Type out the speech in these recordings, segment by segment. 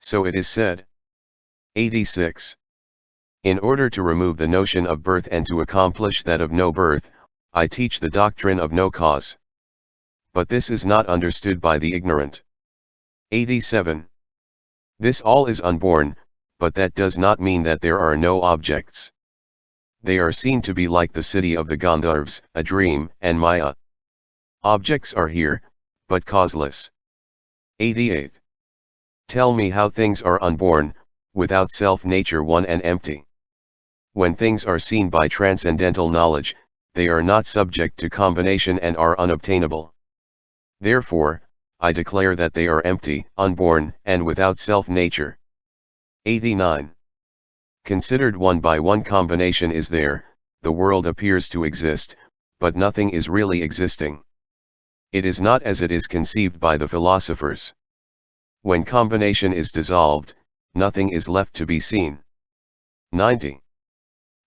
So it is said. 86. In order to remove the notion of birth and to accomplish that of no birth, I teach the doctrine of no cause. But this is not understood by the ignorant. 87. This all is unborn, but that does not mean that there are no objects. They are seen to be like the city of the Gandharvas, a dream, and Maya. Objects are here, but causeless. 88. Tell me how things are unborn, without self-nature one and empty. When things are seen by transcendental knowledge, they are not subject to combination and are unobtainable. Therefore, I declare that they are empty, unborn, and without self-nature. 89. Considered one by one, combination is there, the world appears to exist, but nothing is really existing. It is not as it is conceived by the philosophers. When combination is dissolved, nothing is left to be seen. 90.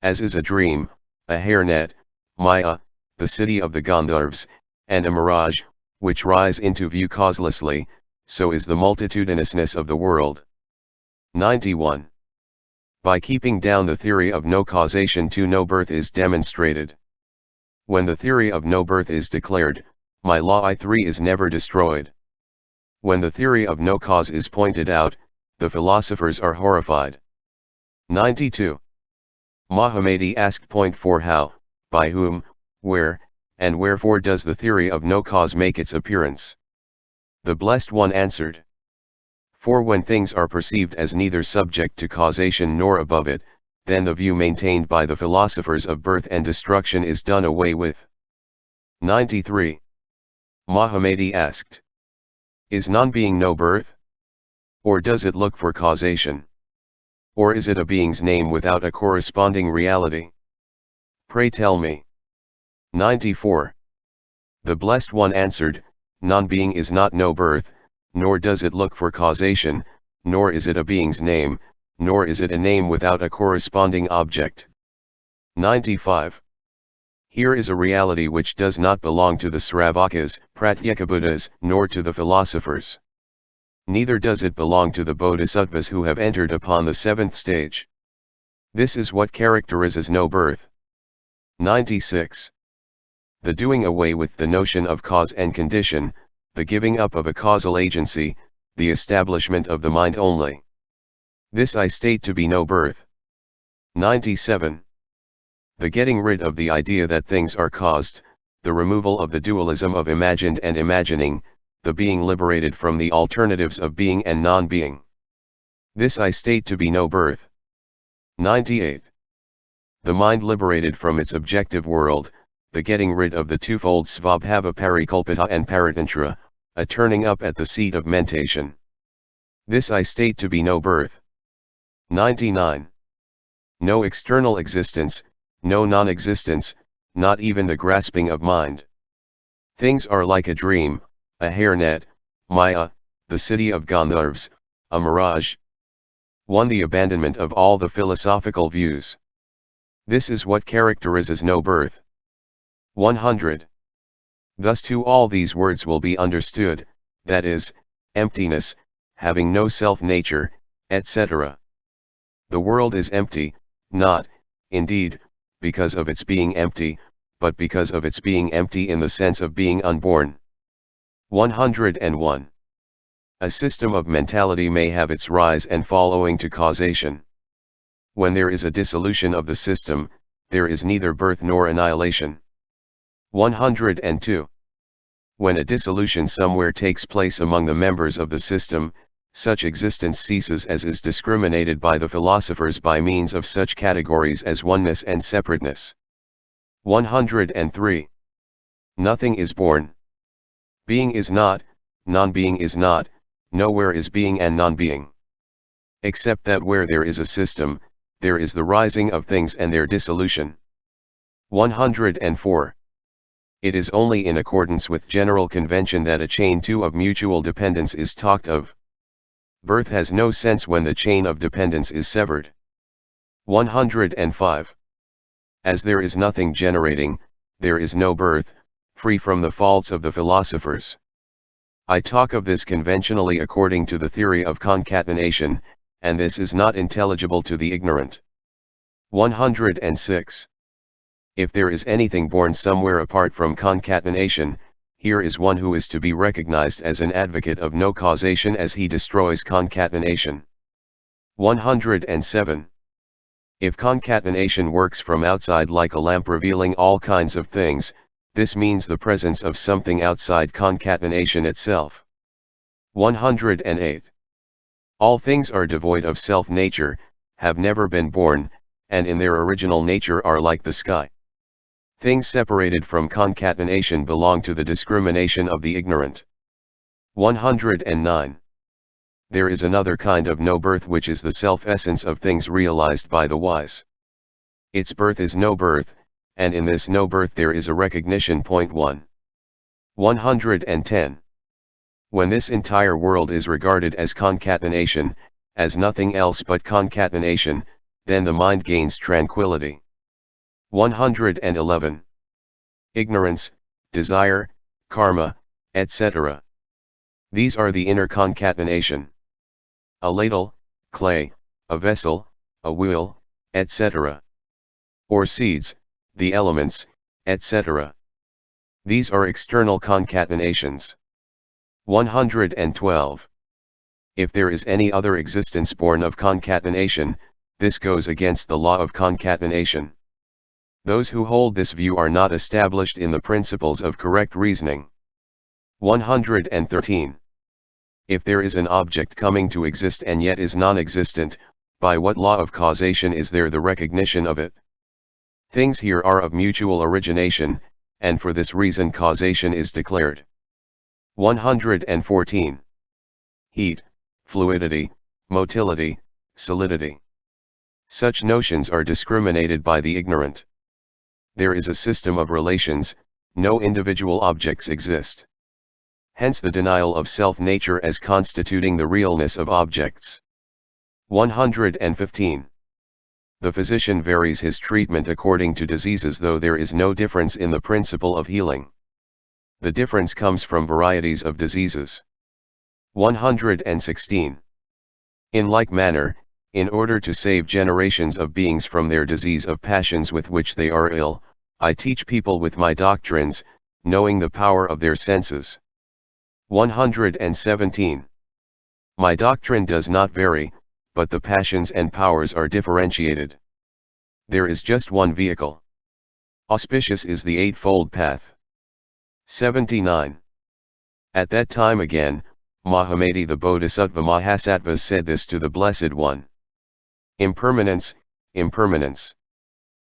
As is a dream, a hairnet, Maya, the city of the Gandharvas, and a mirage, which rise into view causelessly, so is the multitudinousness of the world. 91. By keeping down the theory of no causation to no birth is demonstrated. When the theory of no birth is declared, my law I3 is never destroyed. When the theory of no cause is pointed out, the philosophers are horrified. 92. Mahamati asked point 4 how, by whom, where, and wherefore does the theory of no cause make its appearance? The Blessed One answered. For when things are perceived as neither subject to causation nor above it, then the view maintained by the philosophers of birth and destruction is done away with. 93. Mahamati asked. Is non-being no birth? Or does it look for causation? Or is it a being's name without a corresponding reality? Pray tell me. 94. The Blessed One answered, non-being is not no birth, nor does it look for causation, nor is it a being's name, nor is it a name without a corresponding object. 95. Here is a reality which does not belong to the Sravakas, Pratyekabuddhas, nor to the philosophers. Neither does it belong to the Bodhisattvas who have entered upon the seventh stage. This is what characterizes no birth. 96. The doing away with the notion of cause and condition, the giving up of a causal agency, the establishment of the mind only. This I state to be no birth. 97. The getting rid of the idea that things are caused, the removal of the dualism of imagined and imagining, the being liberated from the alternatives of being and non-being. This I state to be no birth. 98. The mind liberated from its objective world, the getting rid of the twofold svabhava parikalpita and paratantra, a turning up at the seat of mentation. This I state to be no birth. 99. No external existence, no non-existence, not even the grasping of mind. Things are like a dream, a hairnet, Maya, the city of Gandharvas, a mirage. 1. The abandonment of all the philosophical views. This is what characterizes no birth. 100. Thus to all these words will be understood, that is, emptiness, having no self-nature, etc. The world is empty, not, indeed, because of its being empty, but because of its being empty in the sense of being unborn. 101. A system of mentality may have its rise and fall owing to causation. When there is a dissolution of the system, there is neither birth nor annihilation. 102. When a dissolution somewhere takes place among the members of the system, such existence ceases as is discriminated by the philosophers by means of such categories as oneness and separateness. 103. Nothing is born. Being is not, non-being is not, nowhere is being and non-being. Except that where there is a system, there is the rising of things and their dissolution. 104. It is only in accordance with general convention that a chain too of mutual dependence is talked of. Birth has no sense when the chain of dependence is severed. 105. As there is nothing generating, there is no birth, free from the faults of the philosophers. I talk of this conventionally according to the theory of concatenation, and this is not intelligible to the ignorant. 106. If there is anything born somewhere apart from concatenation, here is one who is to be recognized as an advocate of no causation as he destroys concatenation. 107. If concatenation works from outside like a lamp revealing all kinds of things, this means the presence of something outside concatenation itself. 108. All things are devoid of self-nature, have never been born, and in their original nature are like the sky. Things separated from concatenation belong to the discrimination of the ignorant. 109. There is another kind of no birth which is the self-essence of things realized by the wise. Its birth is no birth, and in this no birth there is a recognition. 1. 110. When this entire world is regarded as concatenation, as nothing else but concatenation, then the mind gains tranquility. 111. Ignorance, desire, karma, etc. These are the inner concatenation. A ladle, clay, a vessel, a wheel, etc. Or seeds, the elements, etc. These are external concatenations. 112. If there is any other existence born of concatenation, this goes against the law of concatenation. Those who hold this view are not established in the principles of correct reasoning. 113. If there is an object coming to exist and yet is non-existent, by what law of causation is there the recognition of it? Things here are of mutual origination, and for this reason causation is declared. 114. Heat, fluidity, motility, solidity. Such notions are discriminated by the ignorant. There is a system of relations, no individual objects exist. Hence the denial of self-nature as constituting the realness of objects. 115. The physician varies his treatment according to diseases, though there is no difference in the principle of healing. The difference comes from varieties of diseases. 116. In like manner, in order to save generations of beings from their disease of passions with which they are ill, I teach people with my doctrines, knowing the power of their senses. 117. My doctrine does not vary, but the passions and powers are differentiated. There is just one vehicle. Auspicious is the eightfold path. 79. At that time again, Mahamati the Bodhisattva Mahasattva said this to the Blessed One. Impermanence, impermanence.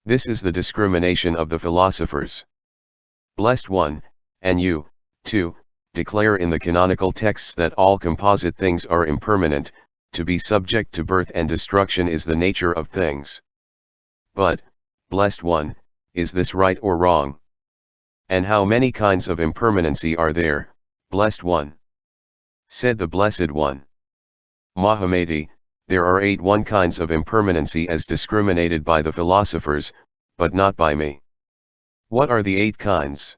This is the discrimination of the philosophers. Blessed One, and you, too, declare in the canonical texts that all composite things are impermanent, to be subject to birth and destruction is the nature of things. But, Blessed One, is this right or wrong? And how many kinds of impermanency are there, Blessed One? Said the Blessed One. Mahamati, there are 81 kinds of impermanency as discriminated by the philosophers, but not by me. What are the 8 kinds?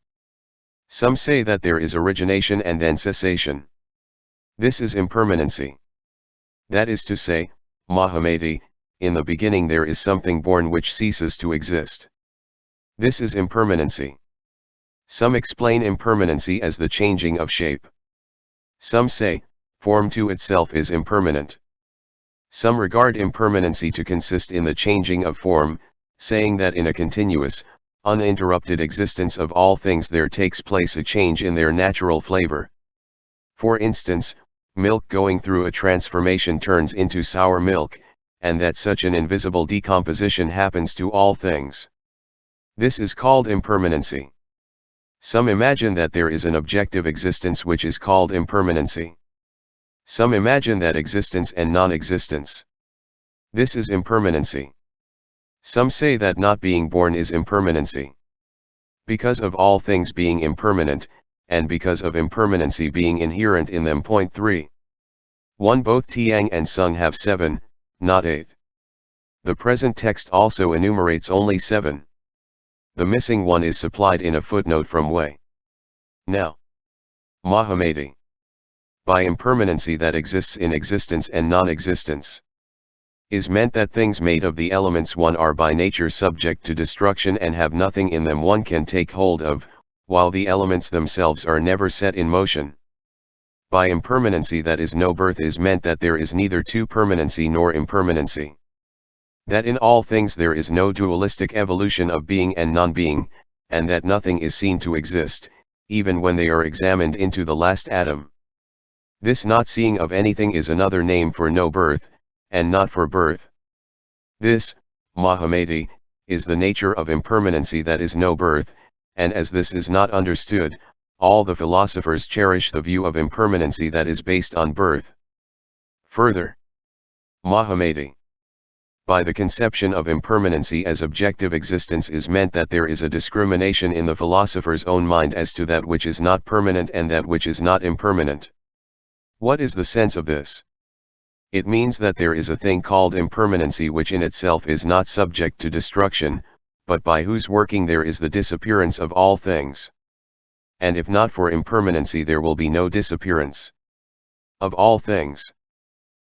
Some say that there is origination and then cessation. This is impermanency. That is to say, Mahamati, in the beginning there is something born which ceases to exist. This is impermanency. Some explain impermanency as the changing of shape. Some say, form to itself is impermanent. Some regard impermanency to consist in the changing of form, saying that in a continuous, uninterrupted existence of all things there takes place a change in their natural flavor. For instance, milk going through a transformation turns into sour milk, and that such an invisible decomposition happens to all things. This is called impermanency. Some imagine that there is an objective existence which is called impermanency. Some imagine that existence and non-existence. This is impermanency. Some say that not being born is impermanency. Because of all things being impermanent, and because of impermanency being inherent in them. 3. 1. Both Tiang and Sung have 7, not 8. The present text also enumerates only 7. The missing one is supplied in a footnote from Wei. Now, Mahamati. By impermanency, that exists in existence and non-existence, is meant that things made of the elements one are by nature subject to destruction and have nothing in them one can take hold of, while the elements themselves are never set in motion. By impermanency, that is no birth, is meant that there is neither two permanency nor impermanency. That in all things there is no dualistic evolution of being and non-being, and that nothing is seen to exist, even when they are examined into the last atom. This not seeing of anything is another name for no birth, and not for birth. This, Mahamati, is the nature of impermanency, that is no birth, and as this is not understood, all the philosophers cherish the view of impermanency that is based on birth. Further, Mahamati, by the conception of impermanency as objective existence, is meant that there is a discrimination in the philosopher's own mind as to that which is not permanent and that which is not impermanent. What is the sense of this? It means that there is a thing called impermanency which in itself is not subject to destruction, but by whose working there is the disappearance of all things. And if not for impermanency, there will be no disappearance of all things.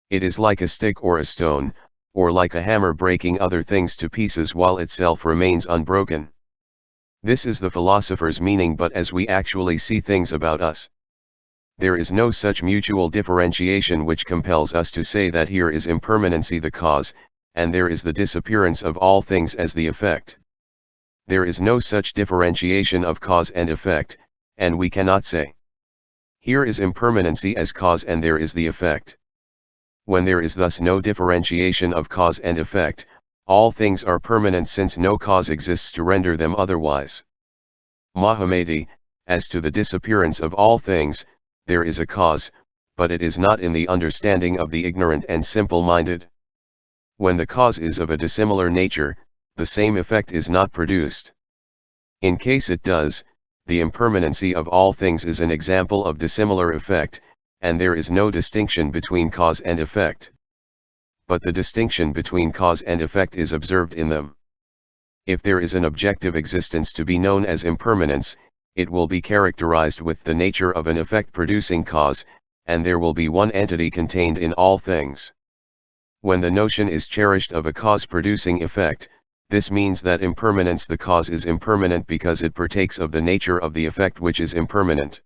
It is like a stick or a stone, or like a hammer breaking other things to pieces while itself remains unbroken. This is the philosopher's meaning, but as we actually see things about us, there is no such mutual differentiation which compels us to say that here is impermanency the cause, and there is the disappearance of all things as the effect. There is no such differentiation of cause and effect, and we cannot say, here is impermanency as cause and there is the effect. When there is thus no differentiation of cause and effect, all things are permanent, since no cause exists to render them otherwise. Mahamati, as to the disappearance of all things, there is a cause, but it is not in the understanding of the ignorant and simple-minded. When the cause is of a dissimilar nature, the same effect is not produced. In case it does, the impermanency of all things is an example of dissimilar effect, and there is no distinction between cause and effect. But the distinction between cause and effect is observed in them. If there is an objective existence to be known as impermanence, it will be characterized with the nature of an effect-producing cause, and there will be one entity contained in all things. When the notion is cherished of a cause-producing effect, this means that impermanence the cause is impermanent because it partakes of the nature of the effect which is impermanent.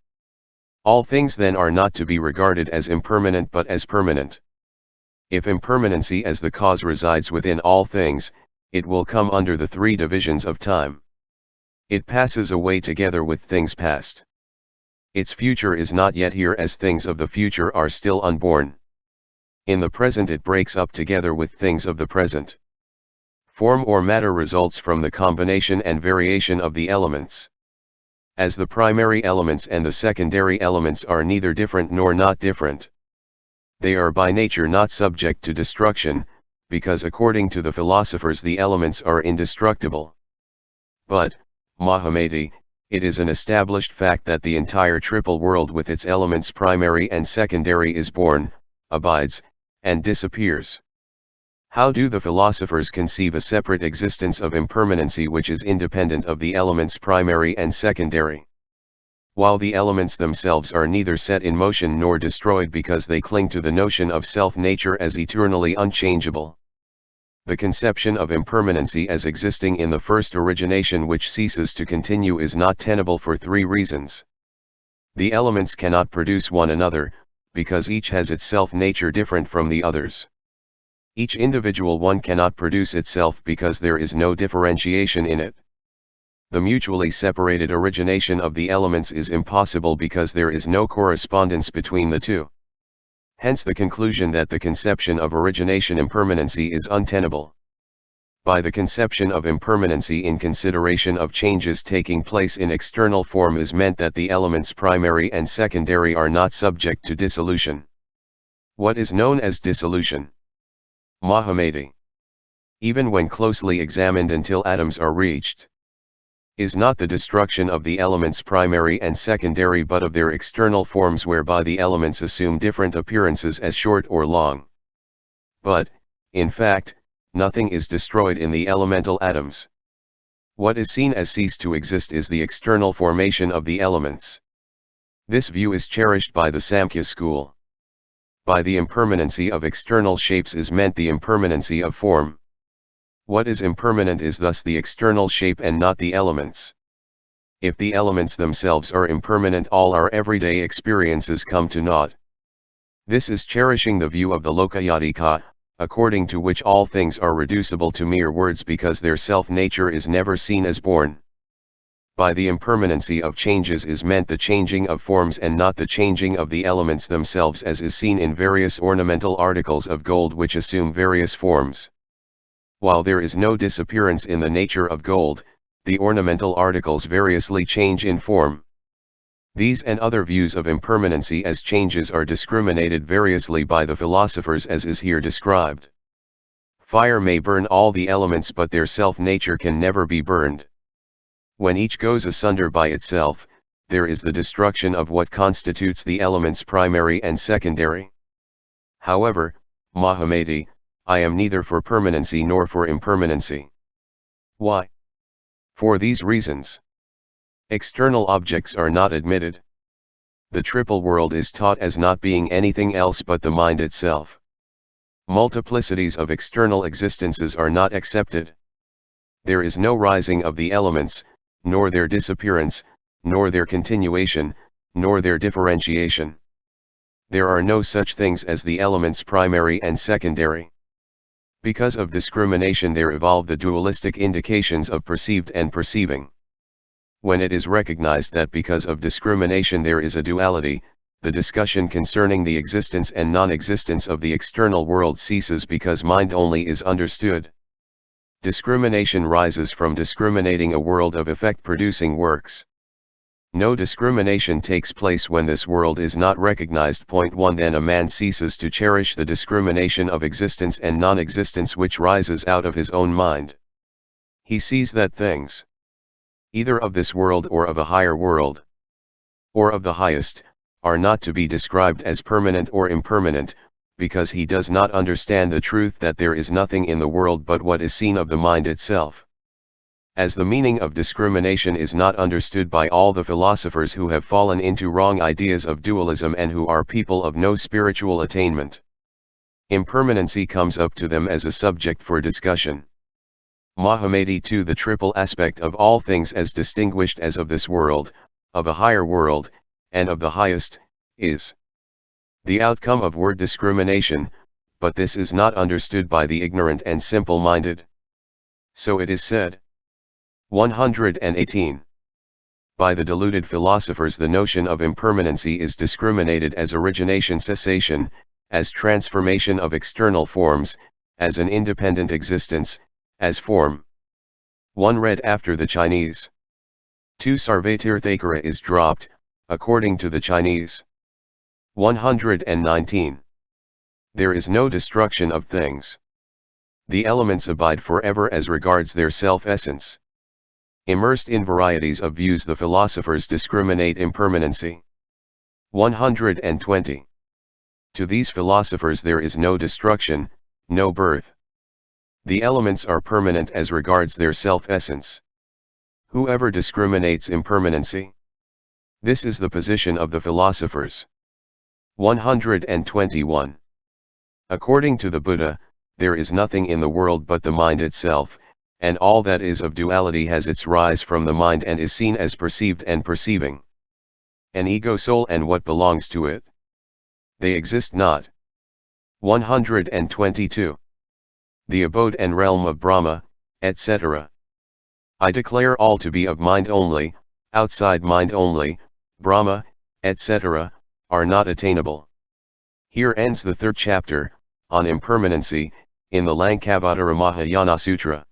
All things then are not to be regarded as impermanent but as permanent. If impermanency as the cause resides within all things, it will come under the three divisions of time. It passes away together with things past. Its future is not yet here, as things of the future are still unborn. In the present it breaks up together with things of the present. Form or matter results from the combination and variation of the elements. As the primary elements and the secondary elements are neither different nor not different, they are by nature not subject to destruction, because according to the philosophers the elements are indestructible. But, Mahamati, it is an established fact that the entire triple world with its elements primary and secondary is born, abides, and disappears. How do the philosophers conceive a separate existence of impermanency which is independent of the elements primary and secondary? While the elements themselves are neither set in motion nor destroyed because they cling to the notion of self-nature as eternally unchangeable. The conception of impermanency as existing in the first origination which ceases to continue is not tenable for three reasons. The elements cannot produce one another, because each has its self-nature different from the others. Each individual one cannot produce itself because there is no differentiation in it. The mutually separated origination of the elements is impossible because there is no correspondence between the two. Hence the conclusion that the conception of origination impermanency is untenable. By the conception of impermanency in consideration of changes taking place in external form is meant that the elements primary and secondary are not subject to dissolution. What is known as dissolution? Mahamati, even when closely examined until atoms are reached, is not the destruction of the elements primary and secondary but of their external forms whereby the elements assume different appearances as short or long. But, in fact, nothing is destroyed in the elemental atoms. What is seen as cease to exist is the external formation of the elements. This view is cherished by the Samkhya school. By the impermanency of external shapes is meant the impermanency of form. What is impermanent is thus the external shape and not the elements. If the elements themselves are impermanent, all our everyday experiences come to naught. This is cherishing the view of the Lokayadika, according to which all things are reducible to mere words because their self-nature is never seen as born. By the impermanency of changes is meant the changing of forms and not the changing of the elements themselves, as is seen in various ornamental articles of gold which assume various forms. While there is no disappearance in the nature of gold, the ornamental articles variously change in form. These and other views of impermanency as changes are discriminated variously by the philosophers as is here described. Fire may burn all the elements, but their self-nature can never be burned. When each goes asunder by itself, there is the destruction of what constitutes the elements primary and secondary. However, Mahamati, I am neither for permanency nor for impermanency. Why? For these reasons. External objects are not admitted. The triple world is taught as not being anything else but the mind itself. Multiplicities of external existences are not accepted. There is no rising of the elements, nor their disappearance, nor their continuation, nor their differentiation. There are no such things as the elements primary and secondary. Because of discrimination there evolve the dualistic indications of perceived and perceiving. When it is recognized that because of discrimination there is a duality, the discussion concerning the existence and non-existence of the external world ceases because mind only is understood. Discrimination rises from discriminating a world of effect-producing works. No discrimination takes place when this world is not recognized. Point 1 Then a man ceases to cherish the discrimination of existence and non-existence which rises out of his own mind. He sees that things, either of this world or of a higher world, or of the highest, are not to be described as permanent or impermanent, because he does not understand the truth that there is nothing in the world but what is seen of the mind itself. As the meaning of discrimination is not understood by all the philosophers who have fallen into wrong ideas of dualism and who are people of no spiritual attainment, impermanency comes up to them as a subject for discussion. Mahamati 2 The triple aspect of all things as distinguished as of this world, of a higher world, and of the highest, is the outcome of word discrimination, but this is not understood by the ignorant and simple-minded. So it is said. 118. By the deluded philosophers the notion of impermanency is discriminated as origination-cessation, as transformation of external forms, as an independent existence, as form. 1 Read after the Chinese. 2 Sarvatirthakara is dropped, according to the Chinese. 119. There is no destruction of things. The elements abide forever as regards their self-essence. Immersed in varieties of views the philosophers discriminate impermanency. 120. To these philosophers there is no destruction, no birth. The elements are permanent as regards their self-essence. Whoever discriminates impermanency? This is the position of the philosophers. 121. According to the Buddha, there is nothing in the world but the mind itself, and all that is of duality has its rise from the mind and is seen as perceived and perceiving. An ego soul and what belongs to it? They exist not. 122. The abode and realm of Brahma, etc. I declare all to be of mind only, outside mind only, Brahma, etc., are not attainable. Here ends the third chapter, on impermanency, in the Lankavatara Mahayana Sutra.